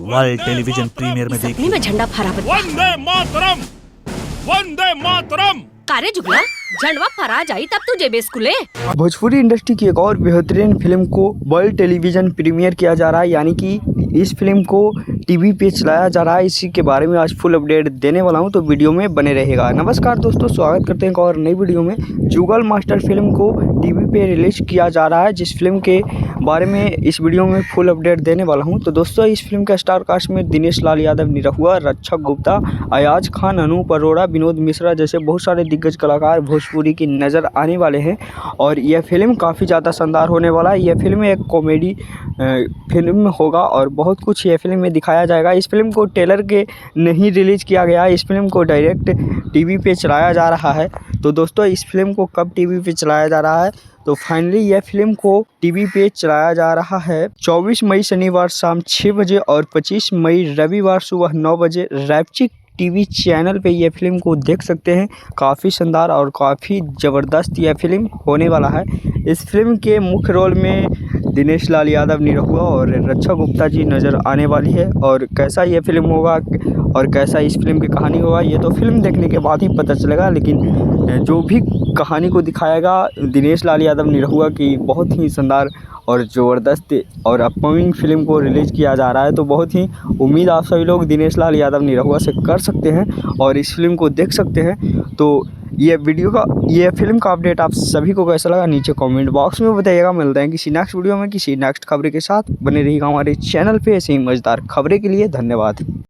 World television premiere में सपने में झंडा फहरावत बा। वंदे मातरम, वंदे मातरम। कारे जुगला झंडवा फहरा जाई तब तू जेबे स्कूले। भोजपुरी इंडस्ट्री की एक और बेहतरीन फिल्म को वर्ल्ड टेलीविजन प्रीमियर किया जा रहा है, यानी कि इस फिल्म को टीवी पे चलाया जा रहा है। इसी के बारे में आज फुल अपडेट देने वाला हूं, तो वीडियो में बने रहेगा। नमस्कार दोस्तों, स्वागत करते हैं एक और नई वीडियो में। जुगल मास्टर फिल्म को टीवी पे रिलीज किया जा रहा है, जिस फिल्म के बारे में इस वीडियो में फुल अपडेट देने वाला हूं। तो दोस्तों, इस फिल्म का स्टार कास्ट में दिनेश लाल यादव, निरहुआ, रक्षक गुप्ता, अयाज खान, अनूप अरोड़ा, विनोद मिश्रा जैसे बहुत सारे दिग्गज कलाकार भोजपुरी की नज़र आने वाले हैं। और यह फिल्म काफ़ी ज़्यादा शानदार होने वाला है। यह फिल्म एक कॉमेडी फिल्म होगा और बहुत कुछ यह फिल्म में दिखाया जाएगा। इस फिल्म को ट्रेलर के नहीं रिलीज़ किया गया है, इस फिल्म को डायरेक्ट टीवी पे चलाया जा रहा है। तो दोस्तों, इस फिल्म को कब टीवी पे चलाया जा रहा है, तो फाइनली यह फिल्म को टीवी पे चलाया जा रहा है 24 मई शनिवार शाम 6 बजे और 25 मई रविवार सुबह 9 बजे रैपचिक टीवी चैनल पे यह फिल्म को देख सकते हैं। काफ़ी शानदार और काफ़ी ज़बरदस्त यह फिल्म होने वाला है। इस फिल्म के मुख्य रोल में दिनेश लाल यादव, निरहुआ और रक्षा गुप्ता जी नज़र आने वाली है। और कैसा यह फिल्म होगा और कैसा इस फिल्म की कहानी होगा, ये तो फिल्म देखने के बाद ही पता चलेगा। लेकिन जो भी कहानी को दिखाएगा दिनेश लाल यादव, निरहुआ की बहुत ही शानदार और ज़बरदस्त और अपकमिंग फिल्म को रिलीज़ किया जा रहा है। तो बहुत ही उम्मीद आप सभी लोग दिनेश लाल यादव, निरहुआ से कर सकते हैं और इस फिल्म को देख सकते हैं। तो ये फिल्म का अपडेट आप सभी को कैसा लगा, नीचे कमेंट बॉक्स में बताइएगा। मिलते हैं किसी नेक्स्ट वीडियो में किसी नेक्स्ट खबरें के साथ। बने रहिएगा हमारे चैनल पे ऐसे ही मज़ेदार खबरें के लिए। धन्यवाद।